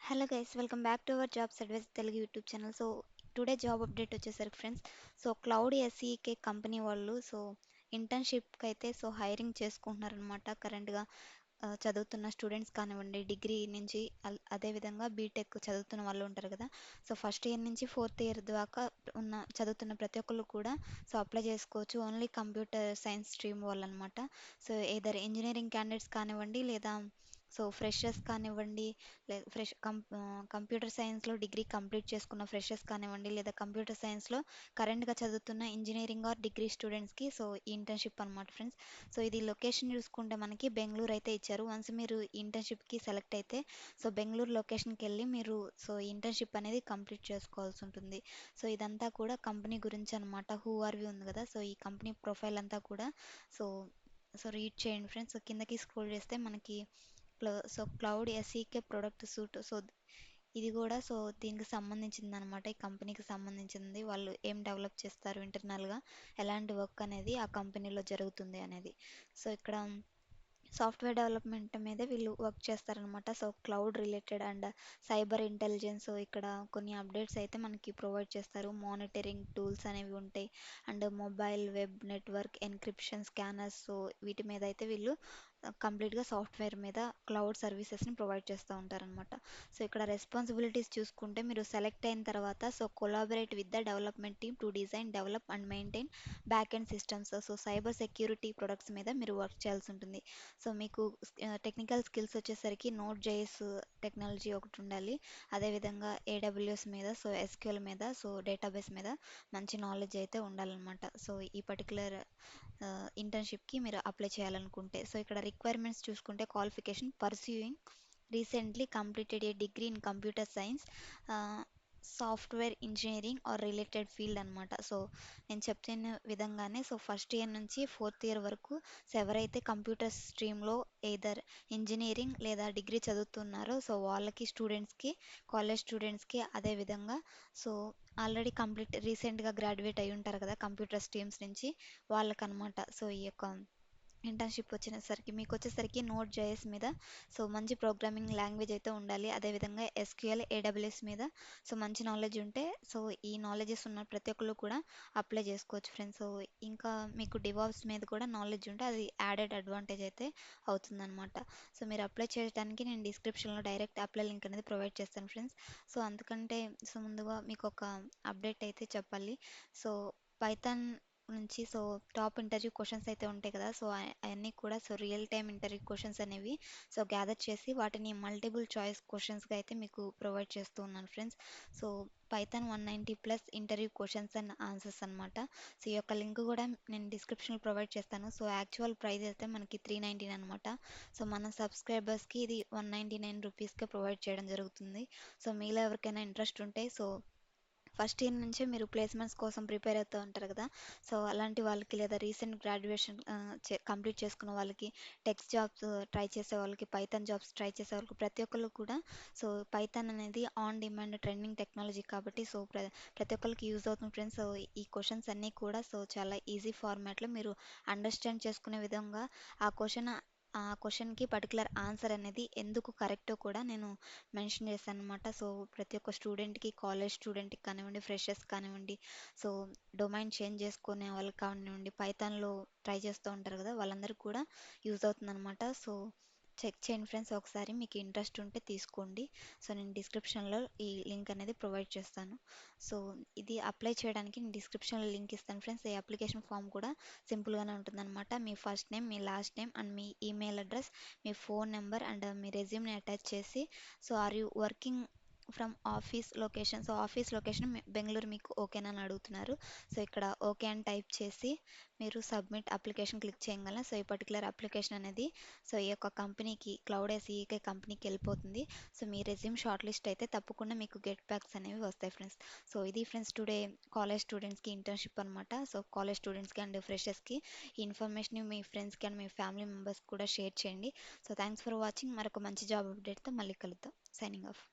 Hello guys, welcome back to our jobs advice Telugu YouTube channel. Today job update వచ్చేసరికి friends, cloud ఎస్ఈకే company వాళ్ళు ఇంటర్న్షిప్కి అయితే hiring చేసుకుంటున్నారనమాట. కరెంట్గా చదువుతున్న students కానివ్వండి, degree నుంచి అదేవిధంగా బీటెక్ చదువుతున్న వాళ్ళు ఉంటారు కదా. ఫస్ట్ ఇయర్ నుంచి ఫోర్త్ ఇయర్ దాకా చదువుతున్న ప్రతి ఒక్కళ్ళు కూడా అప్లై చేసుకోవచ్చు. ఓన్లీ కంప్యూటర్ సైన్స్ స్ట్రీమ్ వాళ్ళు అనమాట. ఏదర్ ఇంజనీరింగ్ క్యాండిడేట్స్ కానివ్వండి, లేదా ఫ్రెషర్స్ కానివ్వండి, కంప్యూటర్ సైన్స్లో డిగ్రీ కంప్లీట్ చేసుకున్న ఫ్రెషర్స్ కానివ్వండి, లేదా కంప్యూటర్ సైన్స్లో కరెంట్గా చదువుతున్న ఇంజనీరింగ్ ఆర్ డిగ్రీ స్టూడెంట్స్కి ఈ ఇంటర్న్షిప్ అనమాట ఫ్రెండ్స్. ఇది లొకేషన్ చూసుకుంటే మనకి బెంగళూరు అయితే ఇచ్చారు. వన్స్ మీరు ఇంటర్న్షిప్కి సెలెక్ట్ అయితే బెంగళూరు లొకేషన్కి వెళ్ళి మీరు ఈ ఇంటర్న్షిప్ అనేది కంప్లీట్ చేసుకోవాల్సి ఉంటుంది. ఇదంతా కూడా కంపెనీ గురించి అనమాట. హూ ఆర్ వి ఉంది కదా, ఈ కంపెనీ ప్రొఫైల్ అంతా కూడా సో రీడ్ చేయండి ఫ్రెండ్స్. కిందకి స్క్రోల్ చేస్తే మనకి క్లౌడ్ ఎస్ఈకే ప్రొడక్ట్ సూట్, ఇది కూడా దీనికి సంబంధించింది అనమాట. ఈ కంపెనీకి సంబంధించింది. వాళ్ళు ఏం డెవలప్ చేస్తారు ఇంటర్నల్గా, ఎలాంటి వర్క్ అనేది ఆ కంపెనీలో జరుగుతుంది అనేది. ఇక్కడ సాఫ్ట్వేర్ డెవలప్మెంట్ మీద వీళ్ళు వర్క్ చేస్తారనమాట. Cloud related and cyber intelligence, ఇక్కడ కొన్ని అప్డేట్స్ అయితే మనకి ప్రొవైడ్ చేస్తారు. మానిటరింగ్ టూల్స్ అనేవి ఉంటాయి. And mobile web network encryption scanners, వీటి మీద అయితే వీళ్ళు కంప్లీట్గా సాఫ్ట్వేర్ మీద క్లౌడ్ సర్వీసెస్ని ప్రొవైడ్ చేస్తూ ఉంటారనమాట. ఇక్కడ రెస్పాన్సిబిలిటీస్ చూసుకుంటే, మీరు సెలెక్ట్ అయిన తర్వాత collaborate with the development team to design, develop and maintain back end systems. Cyber security products మీద మీరు వర్క్ చేయాల్సి ఉంటుంది. మీకు టెక్నికల్ స్కిల్స్ వచ్చేసరికి నోట్ జేఎస్ టెక్నాలజీ ఒకటి ఉండాలి. అదేవిధంగా ఏడబ్ల్యూఎస్ మీద, ఎస్క్యూఎల్ మీద, డేటాబేస్ మీద మంచి నాలెడ్జ్ అయితే ఉండాలన్నమాట. ఈ పర్టికులర్ ఇంటర్న్షిప్కి మీరు అప్లై చేయాలనుకుంటే, ఇక్కడ రిక్వైర్మెంట్స్ చూసుకుంటే, qualification pursuing recently completed A degree in computer science, software engineering or related field అనమాట. నేను చెప్తున్న విధంగానే ఫస్ట్ ఇయర్ నుంచి ఫోర్త్ ఇయర్ వరకు ఎవరైతే కంప్యూటర్ స్ట్రీమ్లో ఏదర్ ఇంజనీరింగ్ లేదా డిగ్రీ చదువుతున్నారో వాళ్ళకి, స్టూడెంట్స్కి, కాలేజ్ స్టూడెంట్స్కి, అదేవిధంగా ఆల్రెడీ రీసెంట్గా గ్రాడ్యుయేట్ అయి ఉంటారు కదా కంప్యూటర్ స్ట్రీమ్స్ నుంచి, వాళ్ళకనమాట. ఈ యొక్క ఇంటర్న్షిప్ వచ్చేసరికి మీకు వచ్చేసరికి నోట్ జేఎస్ మీద మంచి ప్రోగ్రామింగ్ లాంగ్వేజ్ అయితే ఉండాలి. అదేవిధంగా ఎస్క్యూఎల్ ఏడబ్ల్యూఎస్ మీద మంచి నాలెడ్జ్ ఉంటే ఈ నాలెడ్జెస్ ఉన్న ప్రతి ఒక్కరు కూడా అప్లై చేసుకోవచ్చు ఫ్రెండ్స్. ఇంకా మీకు డివాప్స్ మీద కూడా నాలెడ్జ్ ఉంటే అది యాడెడ్ అడ్వాంటేజ్ అయితే అవుతుందన్నమాట. మీరు అప్లై చేయడానికి నేను డిస్క్రిప్షన్లో డైరెక్ట్ అప్లై లింక్ అనేది ప్రొవైడ్ చేస్తాను ఫ్రెండ్స్. అందుకంటే ముందుగా మీకు ఒక అప్డేట్ అయితే చెప్పాలి. పైథాన్ నుంచి టాప్ ఇంటర్వ్యూ క్వశ్చన్స్ అయితే ఉంటాయి కదా, అవన్నీ కూడా రియల్ టైమ్ ఇంటర్వ్యూ క్వశ్చన్స్ అనేవి గ్యాదర్ చేసి వాటిని మల్టిపుల్ చాయిస్ క్వశ్చన్స్గా అయితే మీకు ప్రొవైడ్ చేస్తూ ఉన్నాను friends. Python 190+ interview questions and answers అనమాట. ఈ యొక్క లింక్ కూడా నేను డిస్క్రిప్షన్లో ప్రొవైడ్ చేస్తాను. యాక్చువల్ ప్రైస్ అయితే మనకి 399 అనమాట. మన సబ్స్క్రైబర్స్కి ఇది 199 రూపీస్కే ప్రొవైడ్ చేయడం జరుగుతుంది. మీలో ఎవరికైనా ఇంట్రెస్ట్ ఉంటే ఫస్ట్ ఇయర్ నుంచే మీరు ప్లేస్మెంట్స్ కోసం ప్రిపేర్ అవుతూ ఉంటారు కదా, అలాంటి వాళ్ళకి, లేదా రీసెంట్ గ్రాడ్యుయేషన్ కంప్లీట్ చేసుకున్న వాళ్ళకి, టెక్స్ జాబ్స్ ట్రై చేసే వాళ్ళకి, పైథాన్ జాబ్స్ ట్రై చేసే వాళ్ళకి, ప్రతి ఒక్కళ్ళు కూడా పైథాన్ అనేది ఆన్ డిమాండ్ ట్రెండింగ్ టెక్నాలజీ కాబట్టి ప్రతి ఒక్కరికి యూజ్ అవుతుంది ఫ్రెండ్స్. ఈ క్వశ్చన్స్ అన్నీ కూడా చాలా ఈజీ ఫార్మాట్లో మీరు అండర్స్టాండ్ చేసుకునే విధంగా ఆ క్వశ్చన్కి పర్టికులర్ ఆన్సర్ అనేది ఎందుకు కరెక్టో కూడా నేను మెన్షన్ చేశాను అనమాట. ప్రతి ఒక్క స్టూడెంట్కి, కాలేజ్ స్టూడెంట్కి కానివ్వండి, ఫ్రెషర్స్ కానివ్వండి, సో డొమైన్ చేంజ్ చేసుకునే వాళ్ళకి కానివ్వండి, పైథాన్లో ట్రై చేస్తూ ఉంటారు కదా, వాళ్ళందరికీ కూడా యూజ్ అవుతుందన్నమాట. చెక్ చేయండి ఫ్రెండ్స్ ఒకసారి, మీకు ఇంట్రెస్ట్ ఉంటే తీసుకోండి. నేను డిస్క్రిప్షన్లో ఈ లింక్ అనేది ప్రొవైడ్ చేస్తాను. ఇది అప్లై చేయడానికి నేను డిస్క్రిప్షన్లో లింక్ ఇస్తాను ఫ్రెండ్స్. ఈ అప్లికేషన్ ఫామ్ కూడా సింపుల్గానే ఉంటుందన్నమాట. మీ ఫస్ట్ నేమ్, మీ లాస్ట్ నేమ్ అండ్ మీ ఈమెయిల్ అడ్రస్, మీ ఫోన్ నెంబర్ అండ్ మీ రెజ్యూమ్ని అటాచ్ చేసి, are you working from office location, office location Bengaluru మీకు ఓకేనా అని అడుగుతున్నారు. ఇక్కడ ఓకే అని టైప్ చేసి మీరు సబ్మిట్ అప్లికేషన్ క్లిక్ చేయగల. ఈ పర్టికులర్ అప్లికేషన్ అనేది ఈ యొక్క కంపెనీకి, క్లౌడ్ ఎస్ఈకే కంపెనీకి వెళ్ళిపోతుంది. మీ రెజ్యూమ్ షార్ట్ లిస్ట్ అయితే తప్పకుండా మీకు గెట్ బ్యాక్స్ అనేవి వస్తాయి ఫ్రెండ్స్. ఇది ఫ్రెండ్స్ టుడే కాలేజ్ స్టూడెంట్స్కి ఇంటర్న్షిప్ అనమాట. కాలేజ్ స్టూడెంట్స్కి అండ్ ఫ్రెషర్స్కి ఈ ఇన్ఫర్మేషన్ మీ ఫ్రెండ్స్కి అండ్ మీ ఫ్యామిలీ మెంబర్స్కి కూడా షేర్ చేయండి. Thanks for watching. మరొక మంచి జాబ్ అప్డేట్తో మళ్ళీ కలుద్దాం. Signing off.